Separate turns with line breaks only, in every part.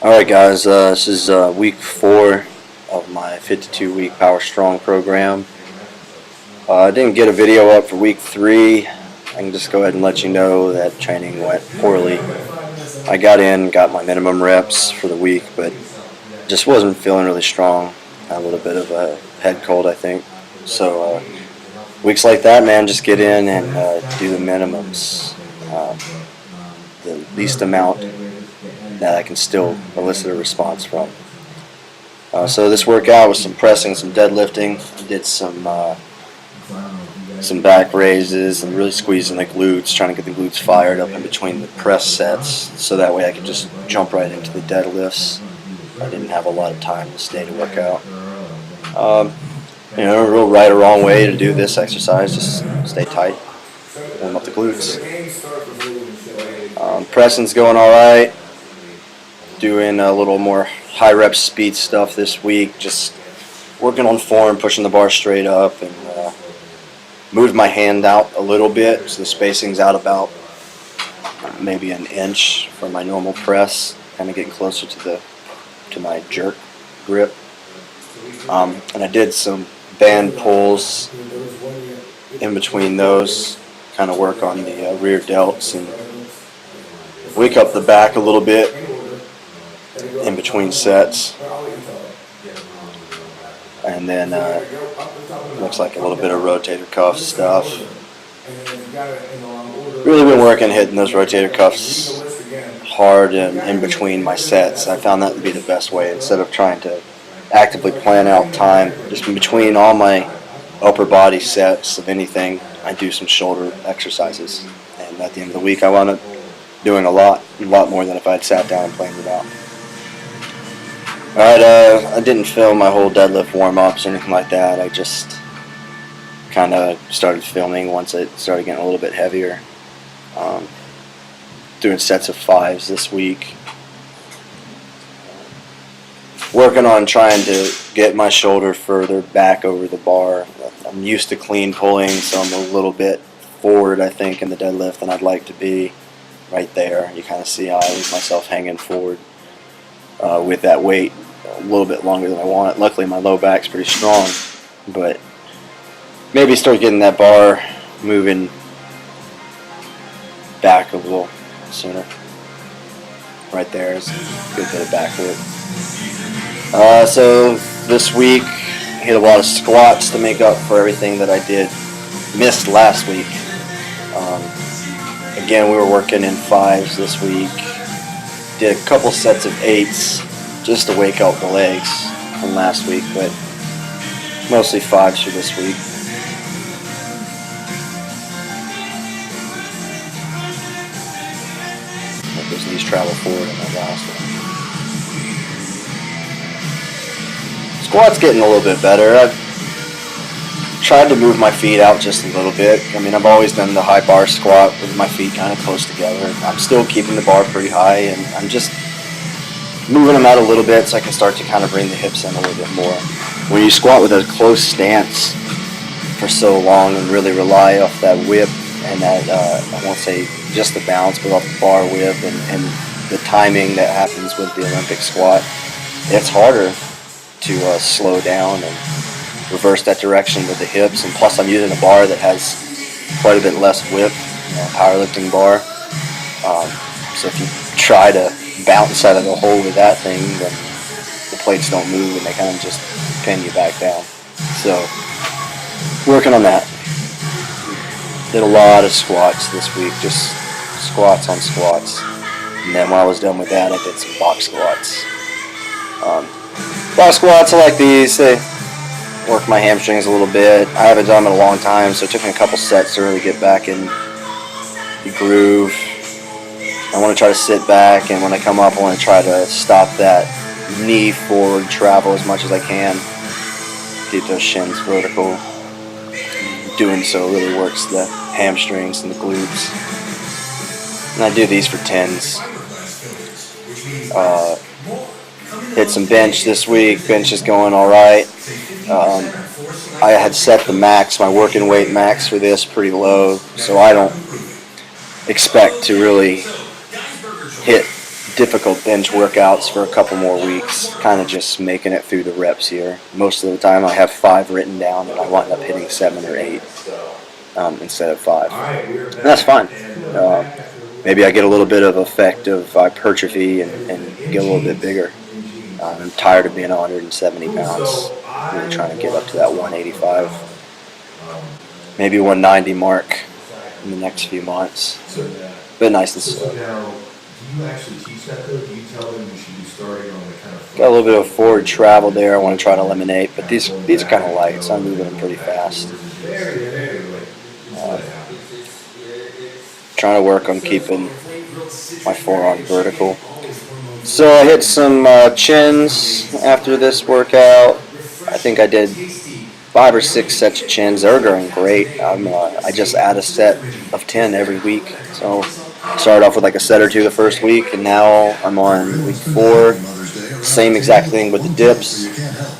Alright guys, this is week 4 of my 52-week Power Strong program. I didn't get a video up for week 3. I can just go ahead and let you know that training went poorly. I got my minimum reps for the week, but just wasn't feeling really strong. Had a little bit of a head cold, I think. So weeks like that, man, just get in and do the minimums. The least amount that I can still elicit a response from. So this workout was some pressing, some deadlifting. I did some back raises and really squeezing the glutes, trying to get the glutes fired up in between the press sets, so that way I could just jump right into the deadlifts. I didn't have a lot of time this day to work out. Real right or wrong way to do this exercise. Just stay tight, warm up the glutes. Pressing's going all right. Doing a little more high rep speed stuff this week, just working on form, pushing the bar straight up, and moved my hand out a little bit, so the spacing's out about maybe an inch from my normal press, kind of getting closer to my jerk grip. And I did some band pulls in between those, kind of work on the rear delts and wake up the back a little bit in between sets. And then looks like a little bit of rotator cuff stuff. Really been working hitting those rotator cuffs hard and in between my sets. I found that to be the best way, instead of trying to actively plan out time. Just in between all my upper body sets of anything, I do some shoulder exercises. And at the end of the week, I wound up doing a lot more than if I had sat down and planned it out. Alright, I didn't film my whole deadlift warm-ups or anything like that. I just kind of started filming once it started getting a little bit heavier. Doing sets of 5s this week. Working on trying to get my shoulder further back over the bar. I'm used to clean pulling, so I'm a little bit forward, I think, in the deadlift than I'd like to be. Right there, you kind of see how I leave myself hanging forward with that weight a little bit longer than I want. Luckily, my low back's pretty strong, but maybe start getting that bar moving back a little sooner. Right there is a good bit of back work. So this week, I hit a lot of squats to make up for everything that I missed last week. Again, we were working in 5s this week. Did a couple sets of 8s just to wake up the legs from last week, but mostly 5s for this week. Let those knees travel forward in that last one. Squat's getting a little bit better. I've tried to move my feet out just a little bit. I mean, I've always done the high bar squat with my feet kind of close together. I'm still keeping the bar pretty high, and I'm just moving them out a little bit so I can start to kind of bring the hips in a little bit more. When you squat with a close stance for so long and really rely off that whip and that, I won't say just the bounce, but off the bar whip and the timing that happens with the Olympic squat, it's harder to slow down and reverse that direction with the hips. And plus, I'm using a bar that has quite a bit less whip, powerlifting bar. So if you try to bounce out of the hole with that thing, then the plates don't move and they kind of just pin you back down. So working on that. Did a lot of squats this week, just squats on squats. And then when I was done with that, I did some box squats. Box squats, I like these. They work my hamstrings a little bit. I haven't done them in a long time, so it took me a couple sets to really get back in the groove. I want to try to sit back, and when I come up, I want to try to stop that knee forward travel as much as I can. Keep those shins vertical. Doing so really works the hamstrings and the glutes. And I do these for 10s. Hit some bench this week. Bench is going all right. I had set the max, my working weight max for this pretty low, so I don't expect to really hit difficult bench workouts for a couple more weeks, kind of just making it through the reps here. Most of the time I have 5 written down, and I wind up hitting 7 or 8 instead of 5. And that's fine. Maybe I get a little bit of effect of hypertrophy and get a little bit bigger. I'm tired of being 170 pounds. I'm really trying to get up to that 185, maybe 190 mark in the next few months. But nice and slow.
Do you actually teach that though? Do you tell them you should be starting on the kind of...
Got a little bit of forward travel there I want to try to eliminate, but these are kind of light, so I'm moving them pretty fast. Trying to work on keeping my forearm vertical. So I hit some chins after this workout. I think I did 5 or 6 sets of chins. They're going great. I just add a set of 10 every week. So I started off with like a set or 2 the first week, and now I'm on week 4. Same exact thing with the dips.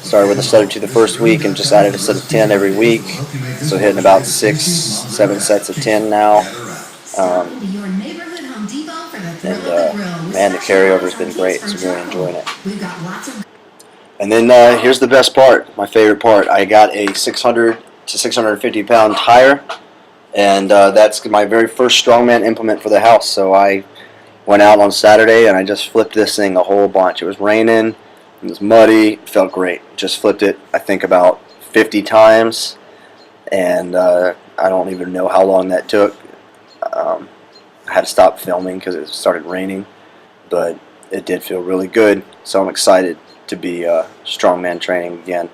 Started with a set or 2 the first week and just added a set of 10 every week. So hitting about 6, 7 sets of 10 now. Man, the carryover has been great, so I'm really enjoying it. And then here's the best part, my favorite part. I got a 600 to 650 pound tire, and that's my very first strongman implement for the house. So I went out on Saturday and I just flipped this thing a whole bunch. It was raining, it was muddy, it felt great. Just flipped it, I think, about 50 times, and I don't even know how long that took. I had to stop filming because it started raining, but it did feel really good. So I'm excited to be strongman training again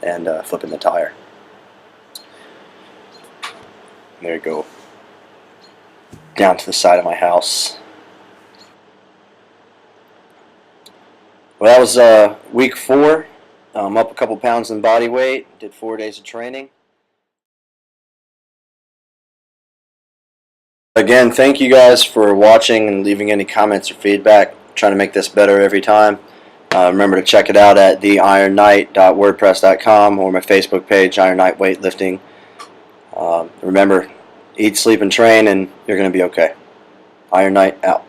and flipping the tire. There you go. Down to the side of my house. Well, that was week 4. I'm up a couple pounds in body weight. Did 4 days of training. Again, thank you guys for watching and leaving any comments or feedback. I'm trying to make this better every time. Remember to check it out at theironknight.wordpress.com or my Facebook page, Iron Knight Weightlifting. Remember, eat, sleep, and train, and you're going to be okay. Iron Knight out.